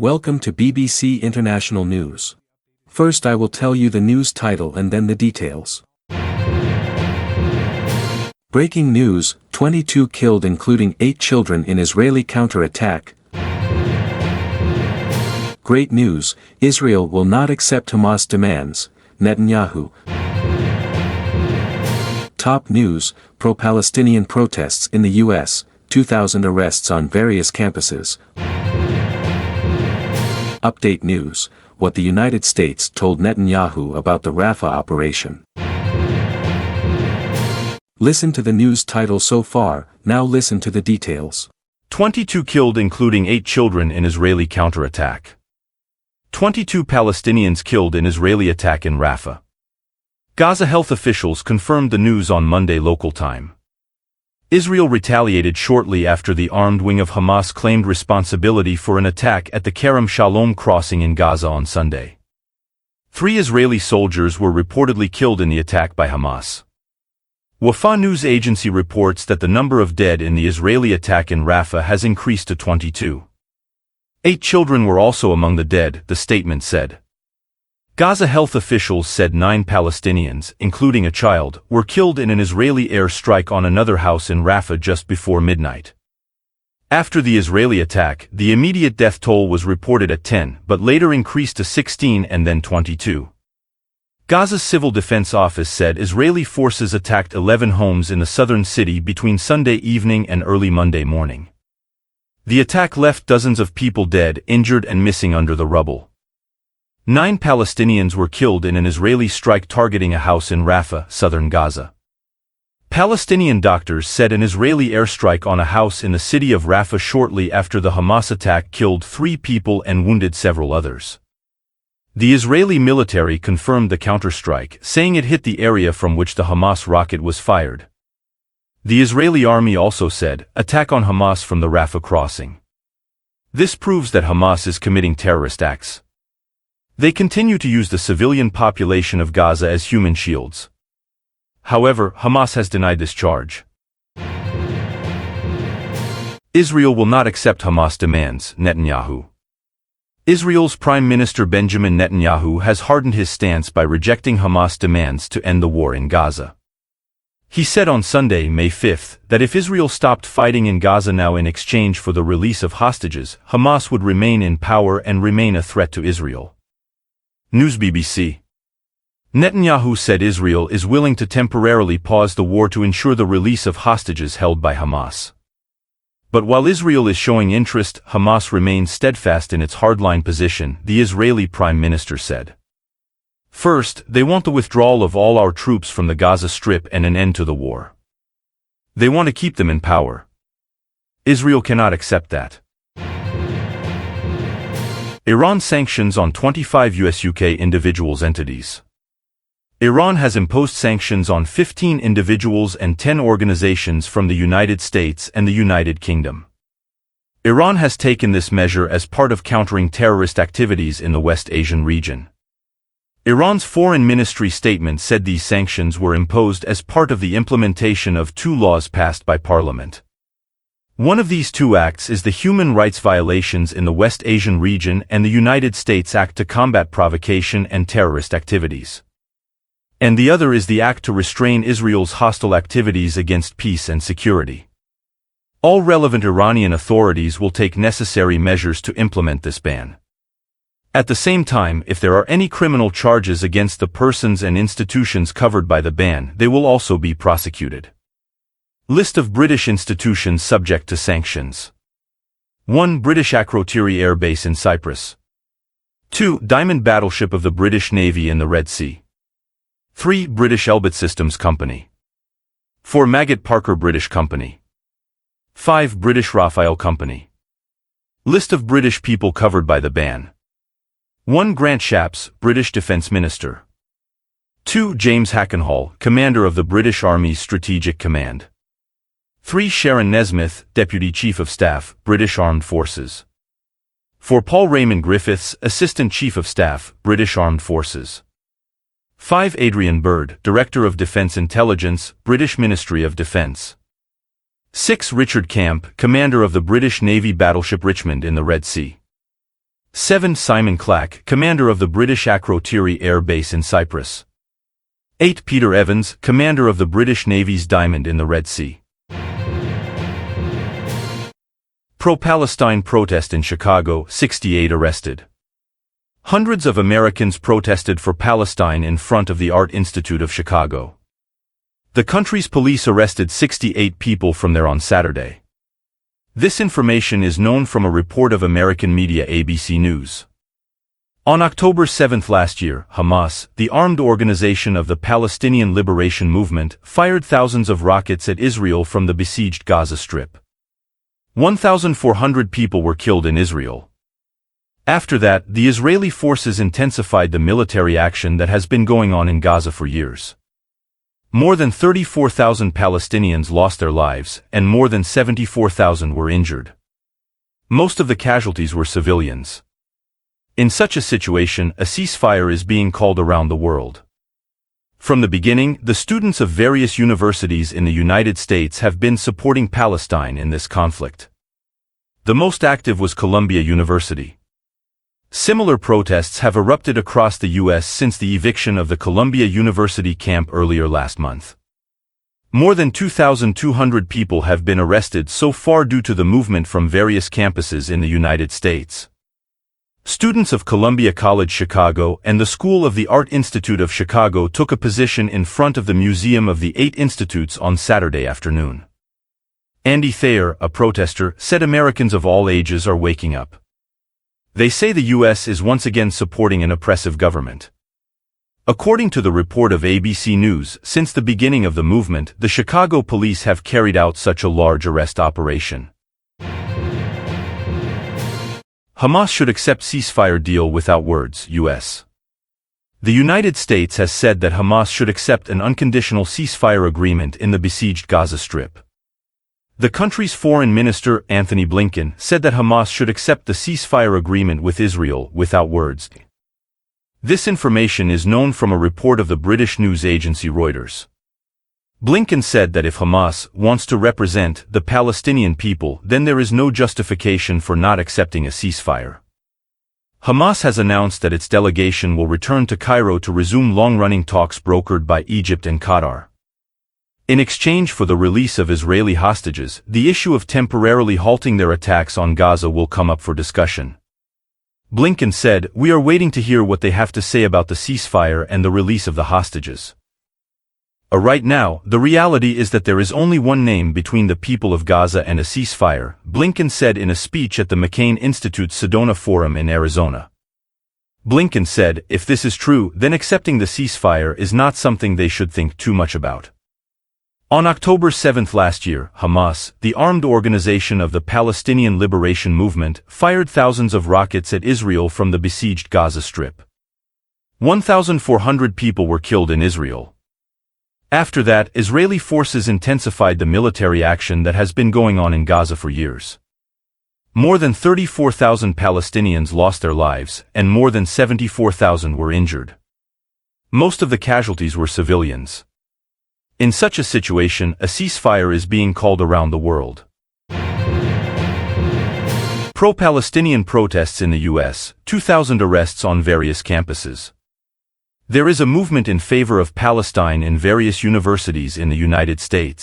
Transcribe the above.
Welcome to BBC International News. First I will tell you the news title and then the details. Breaking news, 22 killed including 8 children in Israeli counter-attack. Great news, Israel will not accept Hamas demands, Netanyahu. Top news, pro-Palestinian protests in the U.S., 2,000 arrests on various campuses. Update news, what the United States told Netanyahu about the Rafah operation. Listen to the news title so far, now listen to the details. 22 killed including 8 children in Israeli counterattack. 22 Palestinians killed in Israeli attack in Rafah. Gaza health officials confirmed the news on Monday local time. Israel retaliated shortly after the armed wing of Hamas claimed responsibility for an attack at the Kerem Shalom crossing in Gaza on Sunday. 3 Israeli soldiers were reportedly killed in the attack by Hamas. Wafa news agency reports that the number of dead in the Israeli attack in Rafah has increased to 22. 8 children were also among the dead, the statement said. Gaza health officials said 9 Palestinians, including a child, were killed in an Israeli air strike on another house in Rafah just before midnight. After the Israeli attack, the immediate death toll was reported at 10 but later increased to 16 and then 22. Gaza's Civil Defense Office said Israeli forces attacked 11 homes in the southern city between Sunday evening and early Monday morning. The attack left dozens of people dead, injured and missing under the rubble. 9 Palestinians were killed in an Israeli strike targeting a house in Rafah, southern Gaza. Palestinian doctors said an Israeli airstrike on a house in the city of Rafah shortly after the Hamas attack killed 3 people and wounded several others. The Israeli military confirmed the counterstrike, saying it hit the area from which the Hamas rocket was fired. The Israeli army also said, attack on Hamas from the Rafah crossing. This proves that Hamas is committing terrorist acts. They continue to use the civilian population of Gaza as human shields. However, Hamas has denied this charge. Israel will not accept Hamas demands, Netanyahu. Israel's Prime Minister Benjamin Netanyahu has hardened his stance by rejecting Hamas demands to end the war in Gaza. He said on Sunday, May 5, that if Israel stopped fighting in Gaza now in exchange for the release of hostages, Hamas would remain in power and remain a threat to Israel. News BBC. Netanyahu said Israel is willing to temporarily pause the war to ensure the release of hostages held by Hamas. But while Israel is showing interest, Hamas remains steadfast in its hardline position, the Israeli Prime Minister said. First, they want the withdrawal of all our troops from the Gaza Strip and an end to the war. They want to keep them in power. Israel cannot accept that. Iran sanctions on 25 US-UK individuals entities. Iran has imposed sanctions on 15 individuals and 10 organizations from the United States and the United Kingdom. Iran has taken this measure as part of countering terrorist activities in the West Asian region. Iran's foreign ministry statement said these sanctions were imposed as part of the implementation of 2 laws passed by parliament. One of these 2 acts is the human rights violations in the West Asian region and the United States Act to combat provocation and terrorist activities. And the other is the act to restrain Israel's hostile activities against peace and security. All relevant Iranian authorities will take necessary measures to implement this ban. At the same time, if there are any criminal charges against the persons and institutions covered by the ban, they will also be prosecuted. List of British institutions subject to sanctions. 1. British Akrotiri Air Base in Cyprus. 2. Diamond battleship of the British Navy in the Red Sea. 3. British Elbit Systems Company. 4. Maggot Parker British Company. 5. British Raphael Company. List of British people covered by the ban. 1. Grant Shapps, British Defence Minister. 2. James Hackenhall, Commander of the British Army's Strategic Command. 3. Sharon Nesmith, Deputy Chief of Staff, British Armed Forces. 4. Paul Raymond Griffiths, Assistant Chief of Staff, British Armed Forces. 5. Adrian Byrd, Director of Defence Intelligence, British Ministry of Defence. 6. Richard Camp, Commander of the British Navy battleship Richmond in the Red Sea. 7. Simon Clack, commander of the British Akrotiri Air Base in Cyprus. 8. Peter Evans, commander of the British Navy's Diamond in the Red Sea. Pro-Palestine protest in Chicago, 68 arrested. Hundreds of Americans protested for Palestine in front of the Art Institute of Chicago. The country's police arrested 68 people from there on Saturday. This information is known from a report of American media ABC News. On October 7 last year, Hamas, the armed organization of the Palestinian Liberation Movement, fired thousands of rockets at Israel from the besieged Gaza Strip. 1,400 people were killed in Israel. After that, the Israeli forces intensified the military action that has been going on in Gaza for years. More than 34,000 Palestinians lost their lives, and more than 74,000 were injured. Most of the casualties were civilians. In such a situation, a ceasefire is being called around the world. From the beginning, the students of various universities in the United States have been supporting Palestine in this conflict. The most active was Columbia University. Similar protests have erupted across the U.S. since the eviction of the Columbia University camp earlier last month. More than 2,200 people have been arrested so far due to the movement from various campuses in the United States. Students of Columbia College Chicago and the School of the Art Institute of Chicago took a position in front of the Museum of the Eight Institutes on Saturday afternoon. Andy Thayer, a protester, said Americans of all ages are waking up. They say the U.S. is once again supporting an oppressive government. According to the report of ABC News, since the beginning of the movement, the Chicago police have carried out such a large arrest operation. Hamas should accept ceasefire deal without words, U.S. The United States has said that Hamas should accept an unconditional ceasefire agreement in the besieged Gaza Strip. The country's foreign minister, Anthony Blinken, said that Hamas should accept the ceasefire agreement with Israel without words. This information is known from a report of the British news agency Reuters. Blinken said that if Hamas wants to represent the Palestinian people, then there is no justification for not accepting a ceasefire. Hamas has announced that its delegation will return to Cairo to resume long-running talks brokered by Egypt and Qatar. In exchange for the release of Israeli hostages, the issue of temporarily halting their attacks on Gaza will come up for discussion. Blinken said, "We are waiting to hear what they have to say about the ceasefire and the release of the hostages. Right now, the reality is that there is only one name between the people of Gaza and a ceasefire," Blinken said in a speech at the McCain Institute's Sedona Forum in Arizona. Blinken said, "If this is true, then accepting the ceasefire is not something they should think too much about." On October 7 last year, Hamas, the armed organization of the Palestinian Liberation Movement, fired thousands of rockets at Israel from the besieged Gaza Strip. 1,400 people were killed in Israel. After that, Israeli forces intensified the military action that has been going on in Gaza for years. More than 34,000 Palestinians lost their lives, and more than 74,000 were injured. Most of the casualties were civilians. In such a situation, a ceasefire is being called around the world. Pro-Palestinian protests in the U.S., 2,000 arrests on various campuses. There is a movement in favor of Palestine in various universities in the United States.